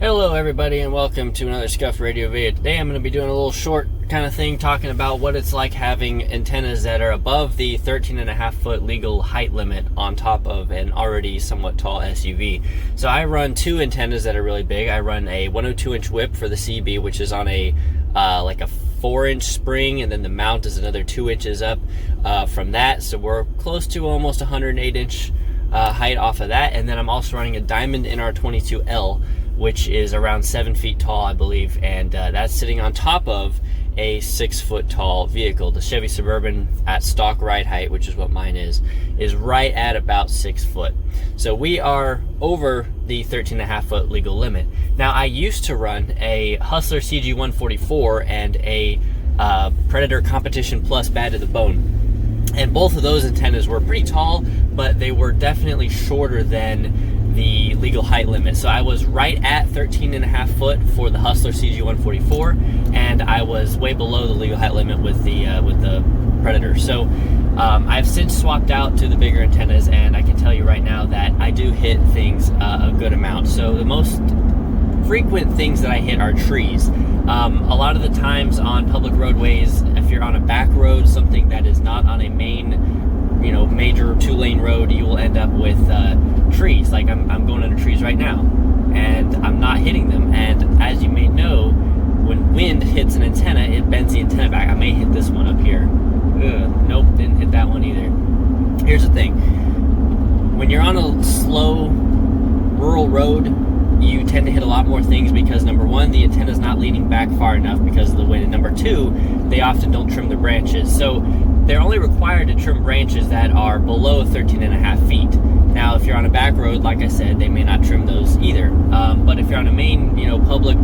Hello everybody and welcome to another Scuffed Radio video. Today I'm going to be doing a little short kind of thing talking about what it's like having antennas that are above the 13.5 foot legal height limit on top of an already somewhat tall SUV. So I run two antennas that are really big. I run a 102-inch whip for the CB, which is on a like a 4-inch spring, and then the mount is another 2 inches up from that. So we're close to almost 108-inch height off of that. And then I'm also running a Diamond NR22L, which is around 7 feet tall, I believe, and that's sitting on top of a 6 foot tall vehicle. The Chevy Suburban at stock ride height, which is what mine is right at about 6 foot. So we are over the 13.5 foot legal limit. Now, I used to run a Hustler CG144 and a Predator Competition Plus Bad to the Bone, and both of those antennas were pretty tall, but they were definitely shorter than the legal height limit. So I was right at 13.5 foot for the Hustler CG144, and I was way below the legal height limit with the Predator. So I've since swapped out to the bigger antennas, and I can tell you right now that I do hit things a good amount. So the most frequent things that I hit are trees. A lot of the times on public roadways, if you're on a back road, something that is not on a main, major 2-lane road, you will end up with trees. Like I'm going under trees right now, and I'm not hitting them. And as you may know, when wind hits an antenna, it bends the antenna back. I may hit this one up here. Nope, didn't hit that one either. Here's the thing. When you're on a slow rural road, you tend to hit a lot more things because, number one, the antenna's not leaning back far enough because of the wind, and number two, they often don't trim the branches. So they're only required to trim branches that are below 13.5 feet. Now, if you're on a back road, like I said, they may not trim those either. But if you're on a main, public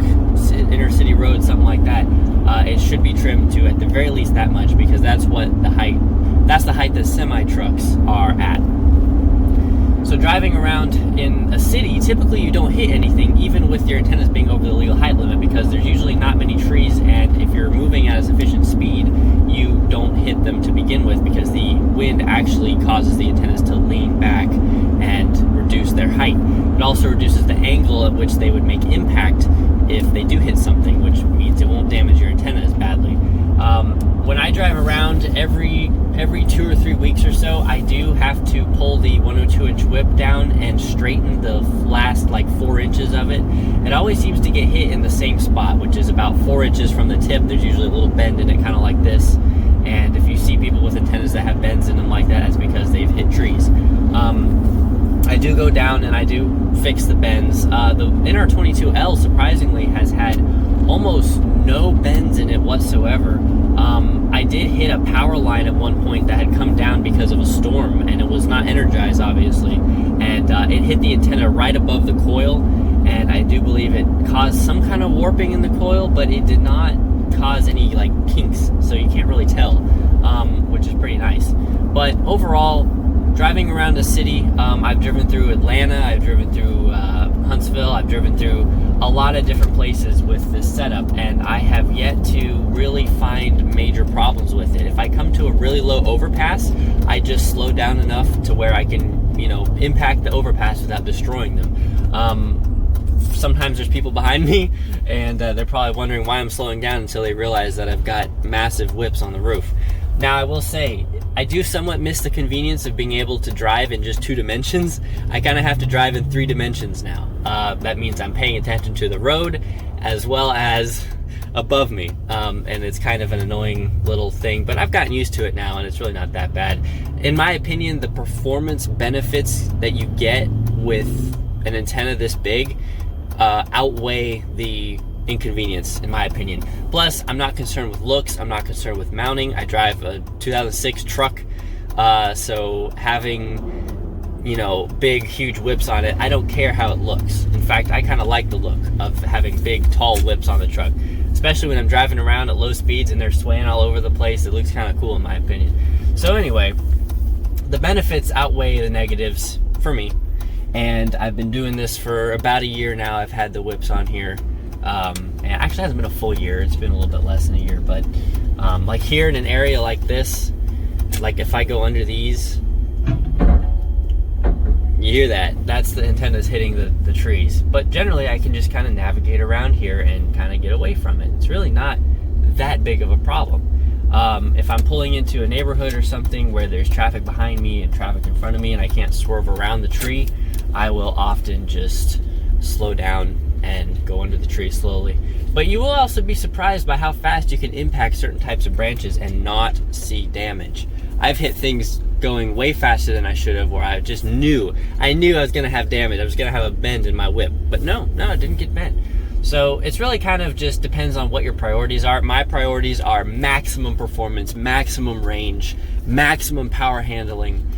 inner city road, something like that, it should be trimmed to at the very least that much, because that's the height that semi trucks are at. So driving around in a city, typically you don't hit anything, even with your antennas being over the legal height limit, because there's usually not many trees, and if you're moving at a sufficient speed, you don't hit them to begin with, because the wind actually causes the antennas to lean back and reduce their height. It also reduces the angle at which they would make impact if they do hit something, which means it won't damage your antenna as badly. When I drive around every 2 or 3 weeks or so, I do have to pull the 102-inch whip down and straighten the last 4 inches of it. It always seems to get hit in the same spot, which is about 4 inches from the tip. There's usually a little bend in it, kind of like this. And if you see people with antennas that have bends in them like that, it's because they've hit trees. I do go down and I do fix the bends. The NR22L surprisingly has had almost no bends in it whatsoever. I did hit a power line at one point that had come down because of a storm, and it was not energized, obviously, and it hit the antenna right above the coil, and I do believe it caused some kind of warping in the coil, but it did not cause any kinks, so you can't really tell, which is pretty nice. But overall, driving around the city, I've driven through Atlanta, I've driven through Huntsville, I've driven through a lot of different places with this setup, and I have yet to really find major problems with it. If I come to a really low overpass, I just slow down enough to where I can, impact the overpass without destroying them. Sometimes there's people behind me, and they're probably wondering why I'm slowing down until they realize that I've got massive whips on the roof. Now, I will say, I do somewhat miss the convenience of being able to drive in just 2 dimensions. I kind of have to drive in 3 dimensions now. That means I'm paying attention to the road as well as above me. And it's kind of an annoying little thing, but I've gotten used to it now, and it's really not that bad. In my opinion, the performance benefits that you get with an antenna this big outweigh the inconvenience, in my opinion. Plus, I'm not concerned with looks, I'm not concerned with mounting. I drive a 2006 truck, so having big huge whips on it, I don't care how it looks. In fact, I kind of like the look of having big tall whips on the truck, especially when I'm driving around at low speeds and they're swaying all over the place. It looks kind of cool in my opinion. So anyway, the benefits outweigh the negatives for me, and I've been doing this for about a year now. I've had the whips on here. And actually it hasn't been a full year, it's been a little bit less than a year, but like here in an area like this, like if I go under these, You hear that? That's the antennas hitting the trees. But generally, I can just kind of navigate around here and kind of get away from it. It's really not that big of a problem. If I'm pulling into a neighborhood or something where there's traffic behind me and traffic in front of me and I can't swerve around the tree, I will often just slow down and go under the tree slowly. But you will also be surprised by how fast you can impact certain types of branches and not see damage. I've hit things going way faster than I should have, where I just knew I was going to have damage. I was going to have a bend in my whip. But no, it didn't get bent. So it's really kind of just depends on what your priorities are. My priorities are maximum performance, maximum range, maximum power handling,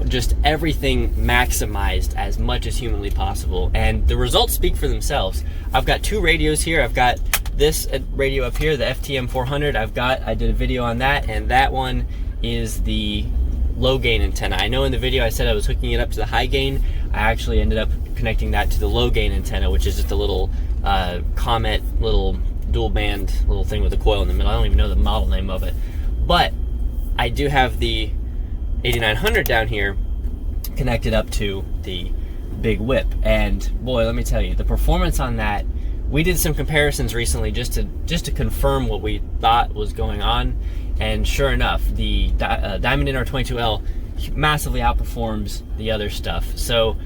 just everything maximized as much as humanly possible. And the results speak for themselves. I've got 2 radios here. I've got this radio up here, the FTM 400. I did a video on that, and that one is the low gain antenna. I know in the video I said I was hooking it up to the high gain. I actually ended up connecting that to the low gain antenna, which is just a little Comet, little dual band little thing with a coil in the middle. I don't even know the model name of it. But I do have the 8900 down here connected up to the big whip, and boy, let me tell you, the performance on that, we did some comparisons recently just to confirm what we thought was going on, and sure enough, the Diamond NR22L massively outperforms the other stuff. So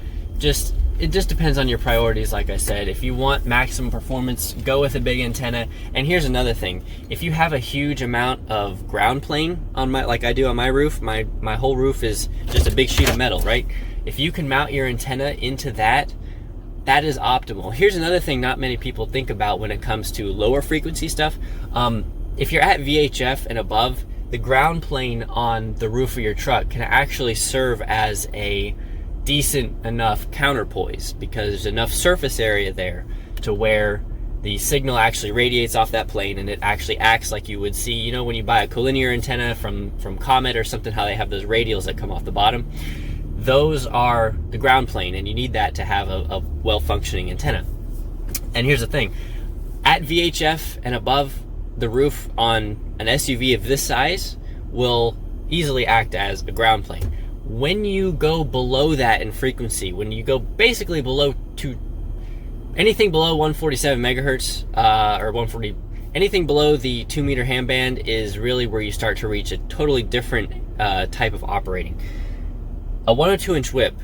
it just depends on your priorities. Like I said, if you want maximum performance, go with a big antenna. And here's another thing: if you have a huge amount of ground plane on like I do on my roof, my whole roof is just a big sheet of metal, right? If you can mount your antenna into that is optimal. Here's another thing not many people think about when it comes to lower frequency stuff. If you're at VHF and above, the ground plane on the roof of your truck can actually serve as a decent enough counterpoise, because there's enough surface area there to where the signal actually radiates off that plane, and it actually acts like you would see, when you buy a collinear antenna from Comet or something, how they have those radials that come off the bottom. Those are the ground plane, and you need that to have a well-functioning antenna. And here's the thing: at VHF and above, the roof on an SUV of this size will easily act as a ground plane. When you go below that in frequency, when you go basically below anything below 147 megahertz, or 140, anything below the 2 meter ham band is really where you start to reach a totally different type of operating. A 102-inch whip,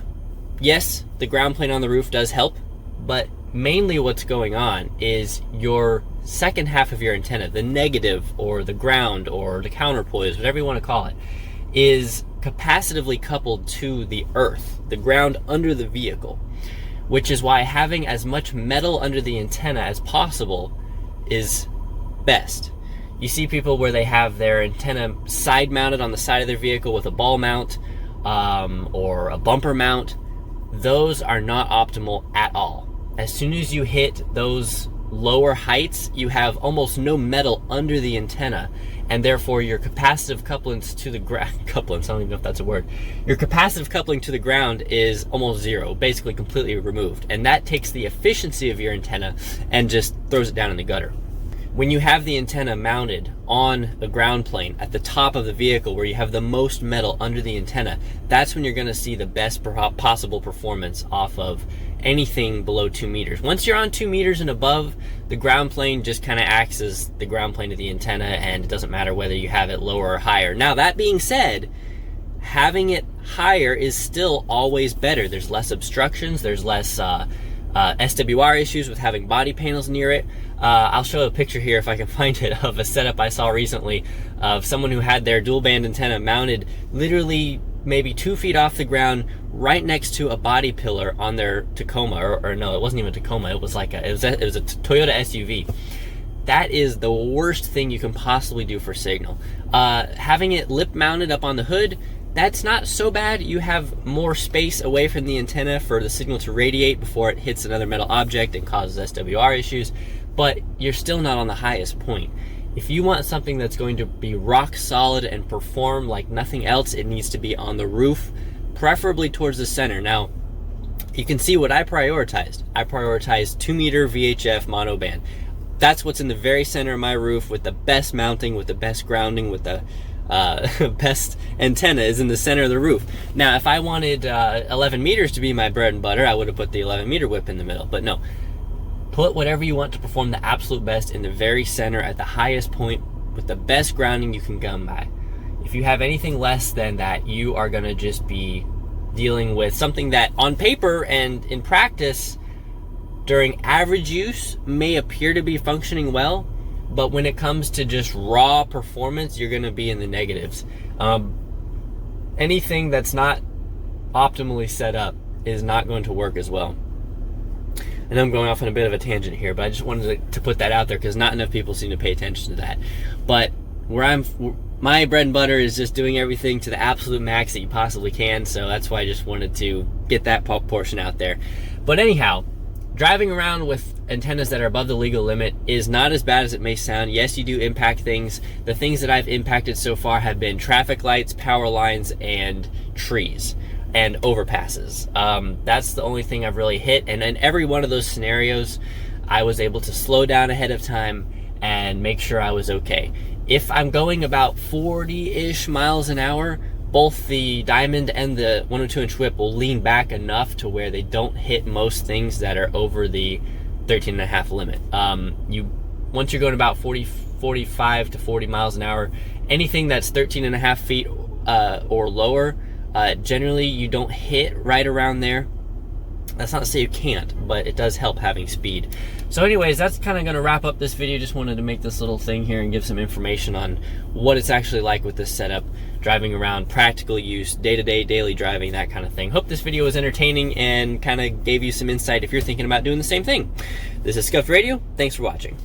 yes, the ground plane on the roof does help, but mainly what's going on is your second half of your antenna, the negative or the ground or the counterpoise, whatever you want to call it, is capacitively coupled to the earth, the ground under the vehicle, which is why having as much metal under the antenna as possible is best. You see people where they have their antenna side mounted on the side of their vehicle with a ball mount or a bumper mount. Those are not optimal at all. As soon as you hit those lower heights, you have almost no metal under the antenna, and therefore your capacitive couplings to the ground, couplings, I don't even know if that's a word, your capacitive coupling to the ground is almost zero, basically completely removed, and that takes the efficiency of your antenna and just throws it down in the gutter. When you have the antenna mounted on the ground plane at the top of the vehicle where you have the most metal under the antenna, that's when you're going to see the best possible performance off of anything below 2 meters. Once you're on 2 meters and above, the ground plane just kind of acts as the ground plane of the antenna, and it doesn't matter whether you have it lower or higher. Now, that being said, having it higher is still always better. There's less obstructions, there's less SWR issues with having body panels near it. I'll show a picture here if I can find it of a setup I saw recently of someone who had their dual band antenna mounted literally maybe 2 feet off the ground right next to a body pillar on their Tacoma, or no, it wasn't even a Tacoma, it was a Toyota SUV. That is the worst thing you can possibly do for signal. Having it lip mounted up on the hood, that's not so bad. You have more space away from the antenna for the signal to radiate before it hits another metal object and causes SWR issues, but you're still not on the highest point. If you want something that's going to be rock solid and perform like nothing else, it needs to be on the roof, preferably towards the center. Now, you can see what I prioritized. I prioritized 2 meter VHF monoband. That's what's in the very center of my roof with the best mounting, with the best grounding, with the best antenna is in the center of the roof. Now, if I wanted 11 meters to be my bread and butter, I would have put the 11 meter whip in the middle. But no, put whatever you want to perform the absolute best in the very center at the highest point with the best grounding you can come by. If you have anything less than that, you are going to just be dealing with something that on paper and in practice during average use may appear to be functioning well, but when it comes to just raw performance, you're going to be in the negatives. Anything that's not optimally set up is not going to work as well. I know I'm going off on a bit of a tangent here, but I just wanted to put that out there because not enough people seem to pay attention to that. But my bread and butter is just doing everything to the absolute max that you possibly can, so that's why I just wanted to get that portion out there. But anyhow, driving around with antennas that are above the legal limit is not as bad as it may sound. Yes, you do impact things. The things that I've impacted so far have been traffic lights, power lines, and trees and overpasses. That's the only thing I've really hit. And in every one of those scenarios, I was able to slow down ahead of time and make sure I was okay. If I'm going about 40-ish miles an hour, both the Diamond and the 102-inch whip will lean back enough to where they don't hit most things that are over the 13.5 limit. Once you're going about 45 to 40 miles an hour, anything that's 13.5 feet or lower, generally you don't hit right around there. That's not to say you can't, but it does help having speed. So anyways, that's kind of going to wrap up this video. Just wanted to make this little thing here and give some information on what it's actually like with this setup, driving around, practical use, day-to-day, daily driving, that kind of thing. Hope this video was entertaining and kind of gave you some insight if you're thinking about doing the same thing. This is Scuffed Radio. Thanks for watching.